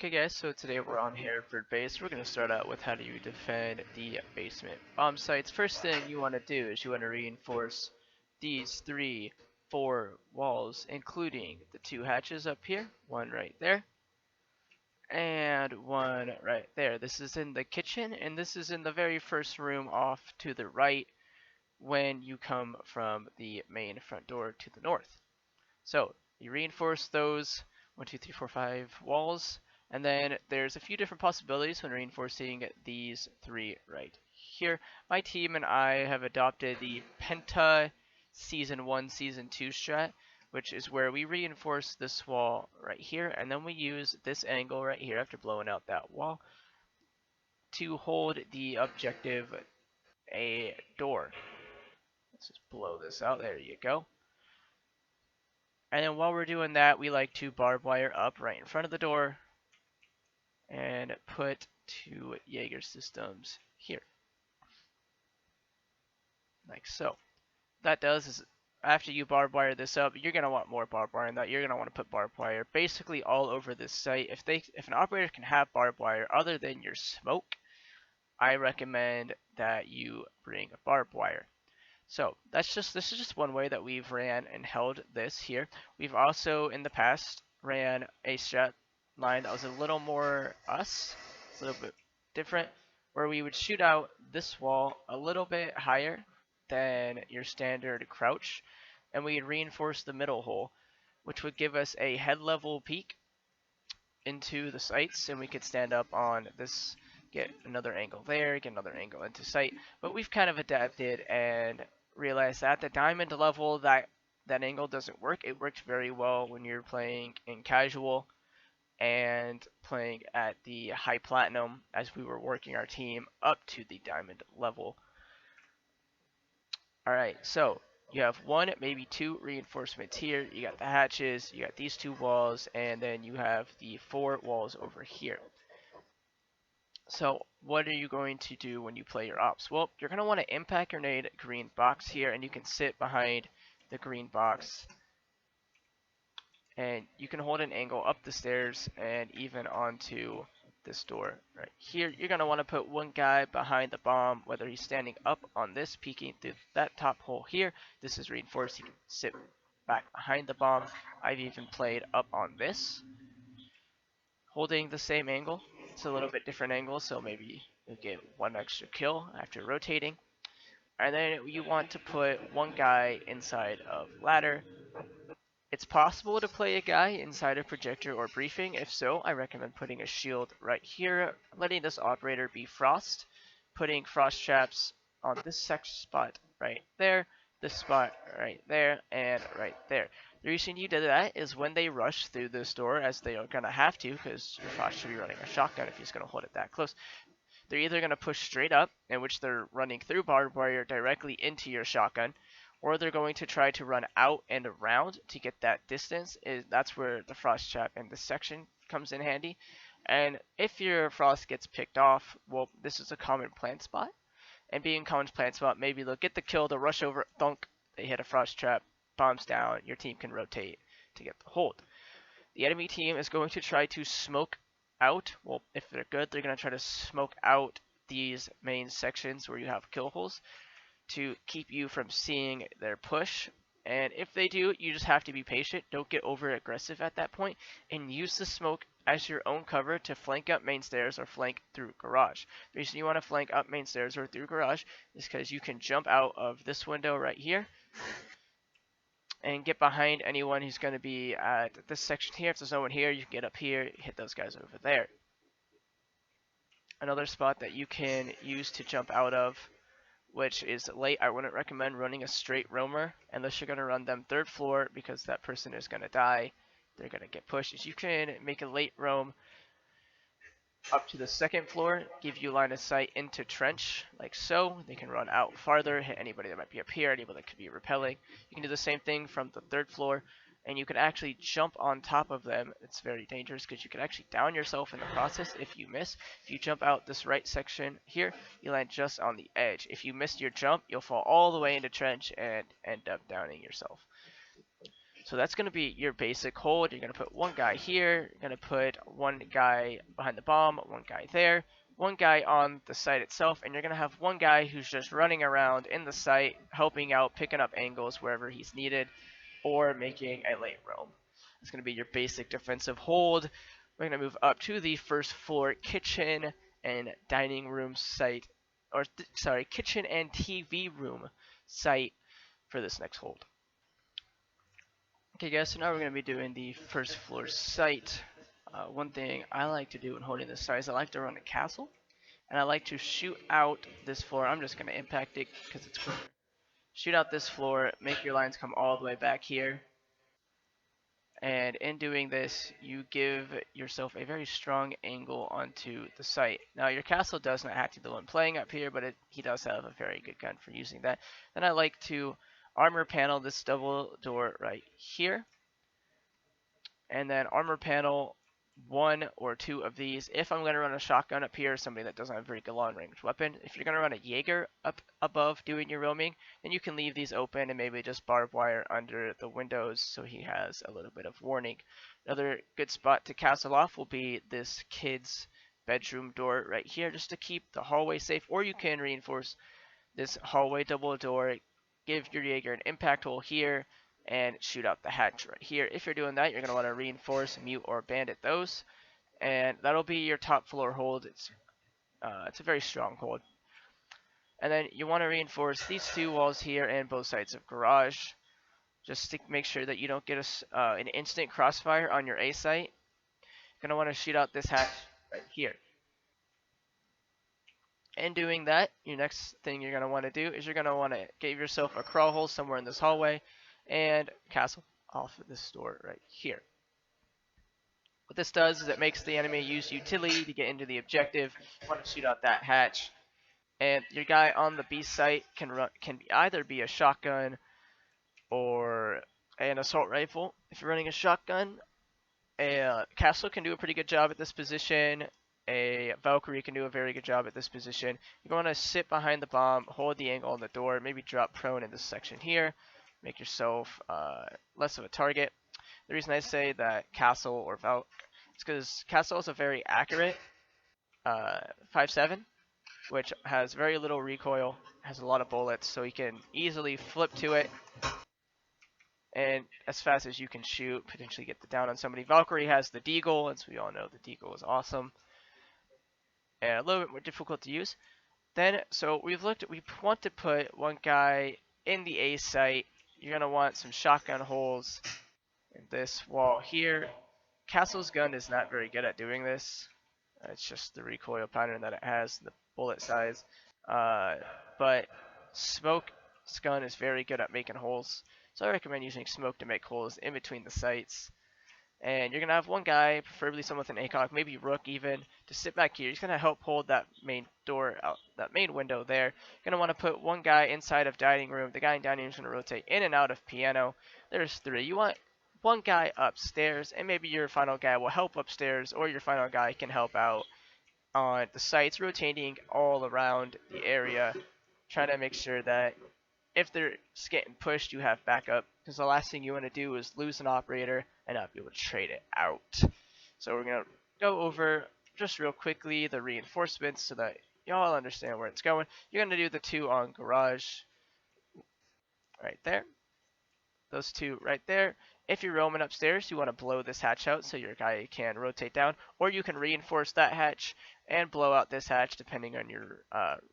Okay guys, so today we're on Hereford Base. We're going to start out with how do you defend the basement bomb sites. First thing you want to do is you want to reinforce these four walls, including the two hatches up here, one right there, and one right there. This is in the kitchen, and this is in the very first room off to the right when you come from the main front door to the north. So you reinforce those 1, 2, 3, 4, 5 walls, and then there's a few different possibilities when reinforcing these three right here. My team and I have adopted the Penta Season 1, Season 2 strat, which is where we reinforce this wall right here, and then we use this angle right here after blowing out that wall to hold the objective a door. Let's just blow this out. There you go. And then while we're doing that, we like to barbed wire up right in front of the door and put two Jaeger systems here, like so. That does is after you barbed wire this up, you're gonna want more barbed wire in that. You're gonna want to put barbed wire basically all over this site. If an operator can have barbed wire other than your smoke, I recommend that you bring barbed wire. So this is just one way that we've ran and held this here. We've also in the past ran a strat line that was a little more us, a little bit different, where we would shoot out this wall a little bit higher than your standard crouch, and we'd reinforce the middle hole, which would give us a head level peek into the sights, and we could stand up on this, get another angle there, get another angle into sight. But we've kind of adapted and realized that the diamond level that angle doesn't work. It works very well when you're playing in casual and playing at the high platinum, as we were working our team up to the diamond level. Alright, so you have one, maybe two reinforcements here. You got the hatches, you got these two walls, and then you have the four walls over here. So what are you going to do when you play your ops? Well, you're going to want to impact grenade green box here, and you can sit behind the green box. And you can hold an angle up the stairs and even onto this door right here. You're going to want to put one guy behind the bomb, whether he's standing up on this, peeking through that top hole here. This is reinforced. He can sit back behind the bomb. I've even played up on this, holding the same angle. It's a little bit different angle, so maybe you get one extra kill after rotating. And then you want to put one guy inside of ladder. It's possible to play a guy inside a projector or briefing. If so, I recommend putting a shield right here, letting this operator be frost, putting frost traps on this spot right there, this spot right there, and right there. The reason you did that is when they rush through this door, as they are going to have to, because your frost should be running a shotgun if he's going to hold it that close. They're either going to push straight up, in which they're running through barbed wire directly into your shotgun, or they're going to try to run out and around to get that distance. That's where the frost trap in this section comes in handy. And if your frost gets picked off, well, this is a common plant spot. And being common plant spot, maybe they'll get the kill, they'll rush over, thunk, they hit a frost trap, bombs down, your team can rotate to get the hold. The enemy team is going to try to smoke out. Well, if they're good, they're going to try to smoke out these main sections where you have kill holes to keep you from seeing their push. And if they do, you just have to be patient. Don't get over aggressive at that point, and use the smoke as your own cover to flank up main stairs or flank through garage. The reason you want to flank up main stairs or through garage is because you can jump out of this window right here and get behind anyone who's going to be at this section here. If there's no one here, you can get up here, hit those guys over there. Another spot that you can use to jump out of, which is late, I wouldn't recommend running a straight roamer unless you're going to run them third floor, because that person is going to die. They're going to get pushed. Is you can make a late roam up to the second floor, give you line of sight into trench, like so. They can run out farther, hit anybody that might be up here, anybody that could be repelling. You can do the same thing from the third floor, and you can actually jump on top of them. It's very dangerous because you can actually down yourself in the process if you miss. If you jump out this right section here, you land just on the edge. If you miss your jump, you'll fall all the way into trench and end up downing yourself. So that's going to be your basic hold. You're going to put one guy here, you're going to put one guy behind the bomb, one guy there, one guy on the site itself, and you're going to have one guy who's just running around in the site, helping out, picking up angles wherever he's needed, or making a late roam. It's going to be your basic defensive hold. We're going to move up to the first floor kitchen and dining room site, or sorry, kitchen and TV room site for this next hold. Okay guys, so now we're going to be doing the first floor site. One thing I like to do when holding this site is I like to run a castle, and I like to shoot out this floor. I'm just going to impact it because it's quicker. Shoot out this floor, make your lines come all the way back here, and in doing this, you give yourself a very strong angle onto the site. Now your castle does not have to be the one playing up here, but he does have a very good gun for using that. Then I like to armor panel this double door right here, and then armor panel one or two of these. If I'm going to run a shotgun up here, somebody that doesn't have a very good long range weapon, if you're going to run a Jaeger up above doing your roaming, then you can leave these open and maybe just barbed wire under the windows so he has a little bit of warning. Another good spot to castle off will be this kid's bedroom door right here, just to keep the hallway safe, or you can reinforce this hallway double door, give your Jaeger an impact hole here, and shoot out the hatch right here. If you're doing that, you're going to want to reinforce, mute, or bandit those, and that'll be your top floor hold. It's a very strong hold. And then you want to reinforce these two walls here and both sides of garage, just to make sure that you don't get an instant crossfire on your A site. You're going to want to shoot out this hatch right here. In doing that, your next thing you're going to want to do is you're going to want to give yourself a crawl hole somewhere in this hallway and castle off of this door right here. What this does is it makes the enemy use utility to get into the objective. You want to shoot out that hatch, and your guy on the B site can either be a shotgun or an assault rifle. If you're running a shotgun, a castle can do a pretty good job at this position. A Valkyrie can do a very good job at this position. You're going to sit behind the bomb, hold the angle on the door, maybe drop prone in this section here. Make yourself less of a target. The reason I say that Castle or Valk is because Castle is a very accurate 5.7, which has very little recoil, has a lot of bullets, so you can easily flip to it, and as fast as you can shoot, potentially get the down on somebody. Valkyrie has the Deagle, as we all know the Deagle is awesome, and a little bit more difficult to use. Then, so we want to put one guy in the A site. You're going to want some shotgun holes in this wall here. Castle's gun is not very good at doing this. It's just the recoil pattern that it has, the bullet size. But Smoke's gun is very good at making holes. So I recommend using Smoke to make holes in between the sites. And you're going to have one guy, preferably someone with an ACOG, maybe Rook even, to sit back here. He's going to help hold that main door out, that main window there. You're going to want to put one guy inside of dining room. The guy in dining room is going to rotate in and out of piano. There's three. You want one guy upstairs, and maybe your final guy will help upstairs, or your final guy can help out on the sites, rotating all around the area, trying to make sure that if they're getting pushed, you have backup, because the last thing you want to do is lose an operator and not be able to trade it out. So we're going to go over just real quickly the reinforcements so that y'all understand where it's going. You're going to do the two on garage right there. Those two right there. If you're roaming upstairs, you want to blow this hatch out so your guy can rotate down, or you can reinforce that hatch and blow out this hatch depending on your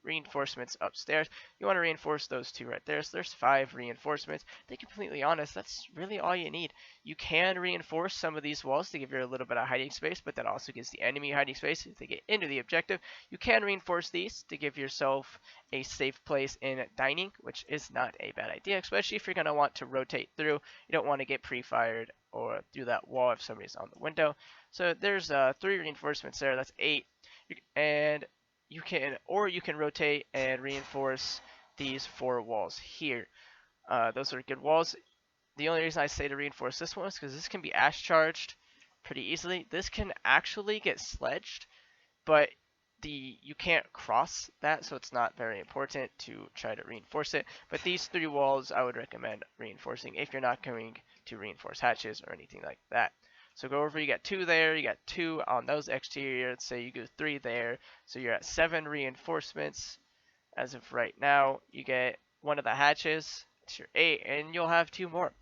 reinforcements upstairs. You want to reinforce those two right there. So there's 5 reinforcements. To be completely honest, that's really all you need. You can reinforce some of these walls to give you a little bit of hiding space, but that also gives the enemy hiding space if they get into the objective. You can reinforce these to give yourself a safe place in dining, which is not a bad idea, especially if you're going to want to rotate through. You don't want to get pre-fired or through that wall if somebody's on the window. So there's 3 reinforcements there. That's 8. And you can rotate and reinforce these 4 walls here. Those are good walls. The only reason I say to reinforce this one is because this can be ash charged pretty easily. This can actually get sledged, but you can't cross that, so it's not very important to try to reinforce it. But these 3 walls I would recommend reinforcing if you're not going to reinforce hatches or anything like that. So go over, you got 2 there, you got 2 on those exterior, let's say you go 3 there, so you're at 7 reinforcements. As of right now, you get one of the hatches, it's your 8, and you'll have 2 more.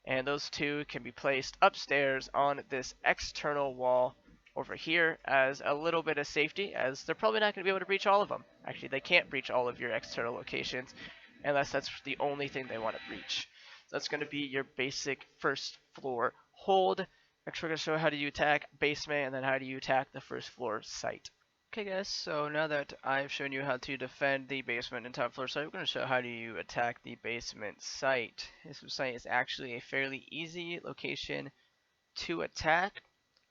And those 2 can be placed upstairs on this external wall over here as a little bit of safety, as they're probably not going to be able to breach all of them. Actually, they can't breach all of your external locations unless that's the only thing they want to breach. So that's going to be your basic first floor hold. Next, we're going to show how do you attack basement, and then how do you attack the first floor site. Okay guys, so now that I've shown you how to defend the basement and top floor site, we're going to show how do you attack the basement site. This site is actually a fairly easy location to attack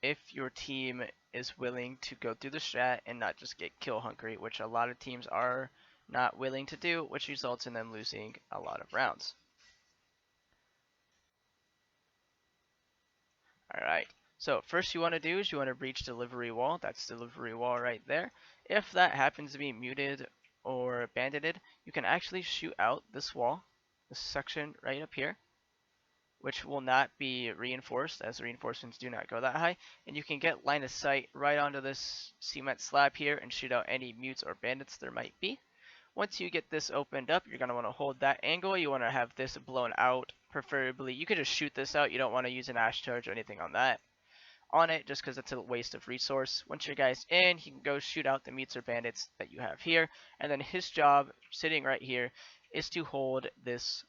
if your team is willing to go through the strat and not just get kill hungry, which a lot of teams are not willing to do, which results in them losing a lot of rounds. Alright, so first you want to do is you want to breach delivery wall. That's delivery wall right there. If that happens to be muted or bandited, you can actually shoot out this wall, this section right up here, which will not be reinforced, as the reinforcements do not go that high, and you can get line of sight right onto this cement slab here and shoot out any mutes or bandits there might be. Once you get this opened up, you're going to want to hold that angle. You want to have this blown out, preferably. You could just shoot this out. You don't want to use an ash charge or anything on that. On it, just because it's a waste of resource. Once your guy's in, he can go shoot out the mutes or bandits that you have here. And then his job, sitting right here, is to hold this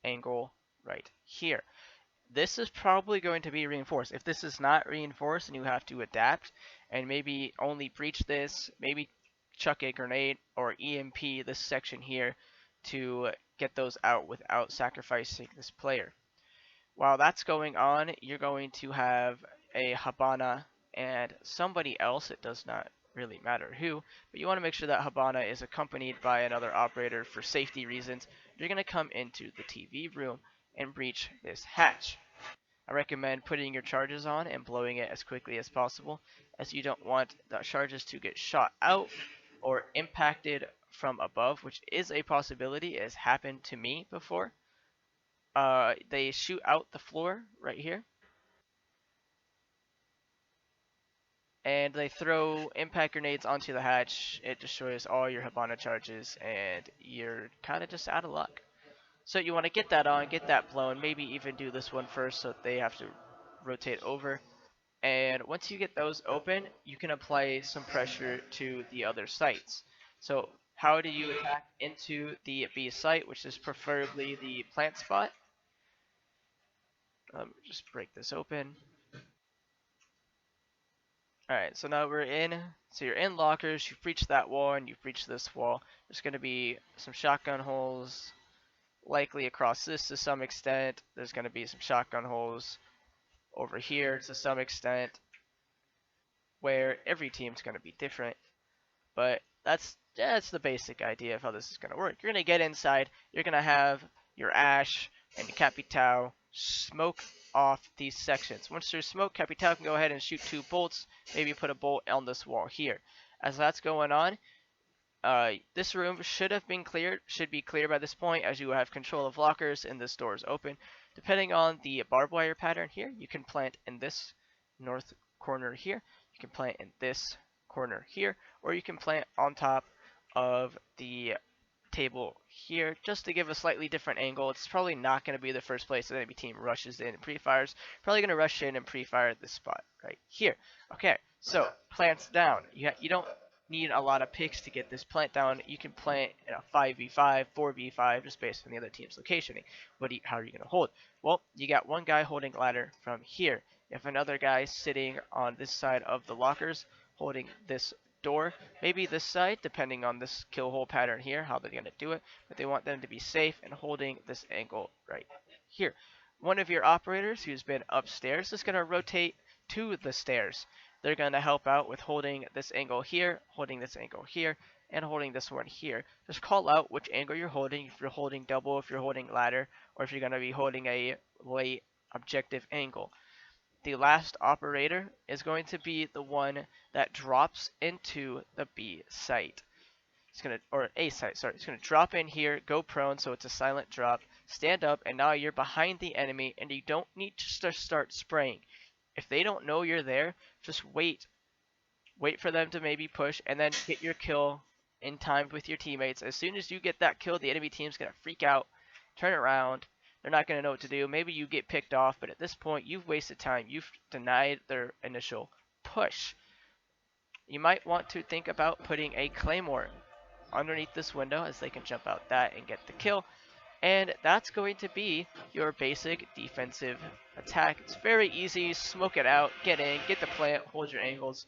angle right here. This is probably going to be reinforced. If this is not reinforced and you have to adapt and maybe only breach this, maybe chuck a grenade or EMP this section here to get those out without sacrificing this player. While that's going on, you're going to have a Habana and somebody else, it does not really matter who, but you want to make sure that Habana is accompanied by another operator for safety reasons. You're going to come into the TV room and breach this hatch. I recommend putting your charges on and blowing it as quickly as possible, as you don't want the charges to get shot out or impacted from above, which is a possibility. It has happened to me before. They shoot out the floor right here, and they throw impact grenades onto the hatch. It destroys all your Habana charges, and you're kind of just out of luck. So you want to get that on, get that blown, maybe even do this one first so they have to rotate over. And once you get those open, you can apply some pressure to the other sites. So how do you attack into the B site, which is preferably the plant spot? Just break this open. Alright, so now we're in. So you're in lockers, you've breached that wall, and you've breached this wall. There's going to be some shotgun holes, likely across this to some extent. There's going to be some shotgun holes over here to some extent, where every team's going to be different. But that's the basic idea of how this is going to work. You're going to get inside, you're going to have your Ash and your Capitao smoke off these sections. Once there's smoke, Capitao can go ahead and shoot 2 bolts, maybe put a bolt on this wall here. As that's going on, this room should be clear by this point, as you have control of lockers and this door is open. Depending on the barbed wire pattern here, you can plant in this north corner here, you can plant in this corner here, or you can plant on top of the table here, just to give a slightly different angle. It's probably not going to be the first place that any team rushes in and pre-fires. Probably going to rush in and pre-fire this spot right here. Okay, so plants down. You don't need a lot of picks to get this plant down. You can plant in a 5v5, 4v5, just based on the other team's locationing. How are you going to hold? Well, you got one guy holding ladder from here. If another guy sitting on this side of the lockers holding this door, maybe this side, depending on this kill hole pattern here, how they're going to do it, but they want them to be safe and holding this angle right here. One of your operators who's been upstairs is going to rotate to the stairs. They're going to help out with holding this angle here, holding this angle here, and holding this one here. Just call out which angle you're holding, if you're holding double, if you're holding ladder, or if you're going to be holding a late objective angle. The last operator is going to be the one that drops into the B site. It's gonna, or a site, sorry. It's gonna drop in here, go prone, so it's a silent drop. Stand up, and now you're behind the enemy, and you don't need to start spraying. If they don't know you're there, just wait. Wait for them to maybe push, and then get your kill in time with your teammates. As soon as you get that kill, the enemy team's gonna freak out, turn around. They're not gonna know what to do. Maybe you get picked off, but at this point, you've wasted time. You've denied their initial push. You might want to think about putting a claymore underneath this window as they can jump out that and get the kill. And that's going to be your basic defensive attack. It's very easy. Smoke it out, get in, get the plant, hold your angles,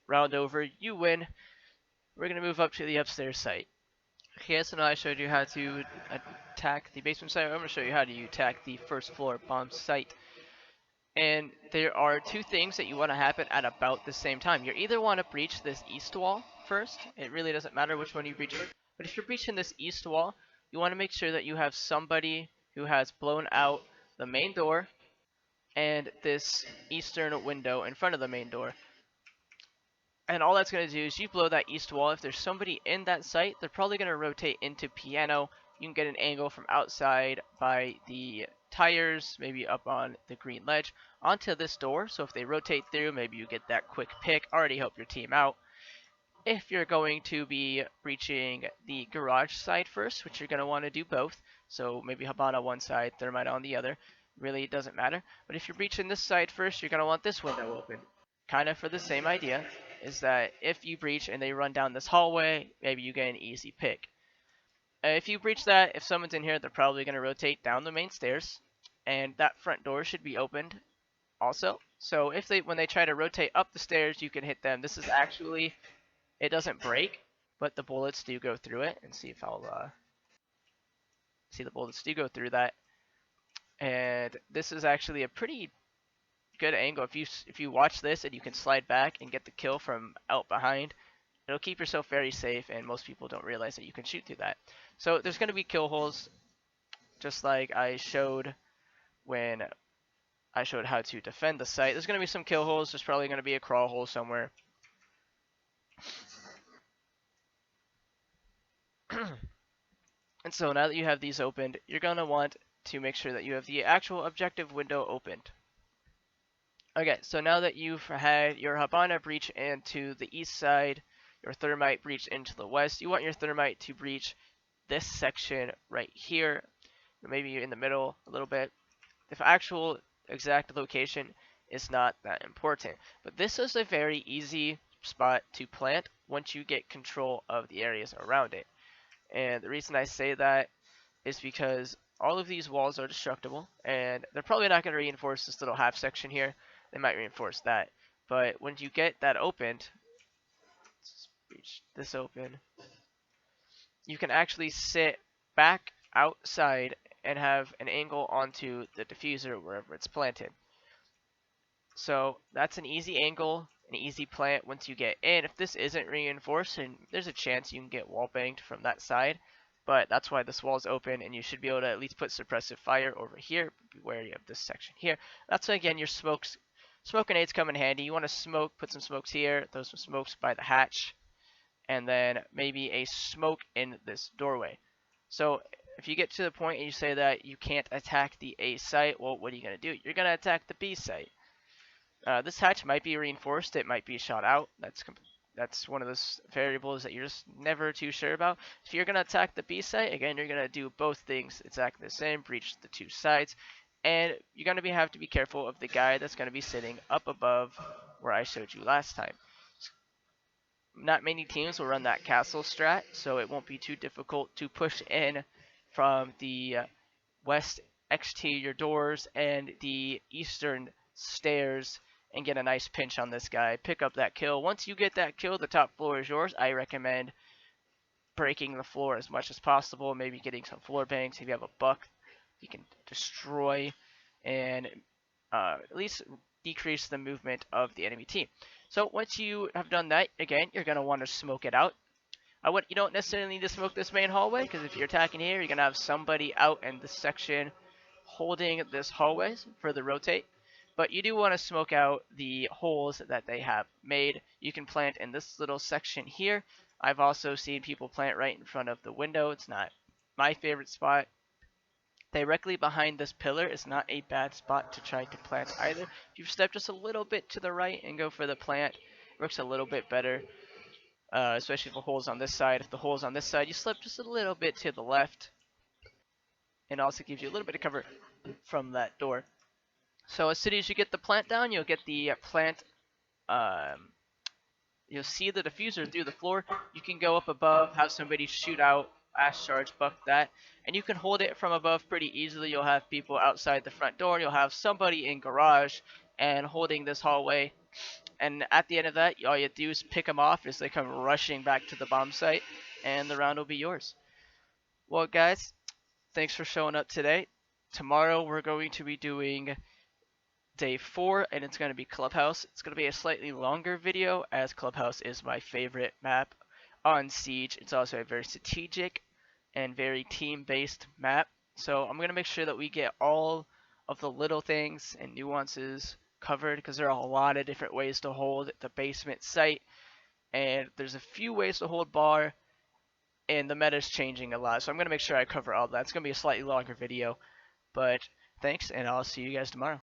round over, you win. We're going to move up to the upstairs site. Okay, so now I showed you how to attack the basement site. I'm going to show you how to attack the first floor bomb site. And there are two things that you want to happen at about the same time. You either want to breach this east wall first. It really doesn't matter which one you breach first. But if you're breaching this east wall, you want to make sure that you have somebody who has blown out the main door and this eastern window in front of the main door. And all that's going to do is you blow that east wall. If there's somebody in that site, they're probably going to rotate into piano. You can get an angle from outside by the tires, maybe up on the green ledge, onto this door. So if they rotate through, maybe you get that quick pick. Already help your team out. If you're going to be breaching the garage side first, which you're going to want to do both, so maybe Habana on one side, Thermite on the other, really it doesn't matter. But if you're breaching this side first, you're going to want this window open. Kind of for the same idea, is that if you breach and they run down this hallway, maybe you get an easy pick. If you breach that, if someone's in here, they're probably going to rotate down the main stairs, and that front door should be opened also. So if when they try to rotate up the stairs, you can hit them. This is actually, it doesn't break, but the bullets do go through it. And see if I'll see, the bullets do go through that. And this is actually a pretty good angle. If you watch this and you can slide back and get the kill from out behind, it'll keep yourself very safe, and most people don't realize that you can shoot through that. So there's going to be kill holes, just like I showed when I showed how to defend the site. There's going to be some kill holes. There's probably going to be a crawl hole somewhere. And so now that you have these opened, you're going to want to make sure that you have the actual objective window opened. Okay, so now that you've had your Habana breach into the east side, your Thermite breach into the west, you want your Thermite to breach this section right here, maybe in the middle a little bit. The actual exact location is not that important, but this is a very easy spot to plant once you get control of the areas around it. And the reason I say that is because all of these walls are destructible, and they're probably not going to reinforce this little half section here. They might reinforce that, but when you get that opened, let's reach this open, you can actually sit back outside and have an angle onto the diffuser wherever it's planted. So that's an easy angle, an easy plant once you get in. If this isn't reinforced, and there's a chance you can get wall banged from that side, but that's why this wall is open, and you should be able to at least put suppressive fire over here. Be wary of this section here. That's why, again, your smoke grenades come in handy. You want to put some smokes here, throw some smokes by the hatch, and then maybe a smoke in this doorway. So if you get to the point and you say that you can't attack the A site, well, what are you going to do? You're going to attack the B site. This hatch might be reinforced. It might be shot out. That's one of those variables that you're just never too sure about. If you're going to attack the B site, again, you're going to do both things exactly the same, breach the two sides. And you're going to have to be careful of the guy that's going to be sitting up above where I showed you last time. Not many teams will run that castle strat, so it won't be too difficult to push in from the west exterior doors and the eastern stairs and get a nice pinch on this guy. Pick up that kill. Once you get that kill, the top floor is yours. I recommend breaking the floor as much as possible, maybe getting some floor bangs. If you have a buck, you can destroy and at least decrease the movement of the enemy team. So once you have done that, again, you're going to want to smoke it out. You don't necessarily need to smoke this main hallway, because if you're attacking here, you're going to have somebody out in this section holding this hallway for the rotate. But you do want to smoke out the holes that they have made. You can plant in this little section here. I've also seen people plant right in front of the window. It's not my favorite spot. Directly behind this pillar is not a bad spot to try to plant either. If you step just a little bit to the right and go for the plant, it works a little bit better, especially if the hole's on this side. If the hole's on this side, you slip just a little bit to the left, and also gives you a little bit of cover from that door. So as soon as you get the plant down, you'll get the plant, um, you'll see the diffuser through the floor. You can go up above, have somebody shoot out, ash charge, buck that, and you can hold it from above pretty easily. You'll have people outside the front door, you'll have somebody in garage and holding this hallway. And at the end of that, all you do is pick them off as they come rushing back to the bomb site, and the round will be yours. Well, guys, thanks for showing up today. Tomorrow we're going to be doing day 4, and it's going to be Clubhouse. It's going to be a slightly longer video, as Clubhouse is my favorite map on Siege. It's also a very strategic and very team-based map. So I'm going to make sure that we get all of the little things and nuances covered, because there are a lot of different ways to hold the basement site, and there's a few ways to hold bar, and the meta is changing a lot. So I'm going to make sure I cover all that. It's going to be a slightly longer video, but thanks, and I'll see you guys tomorrow.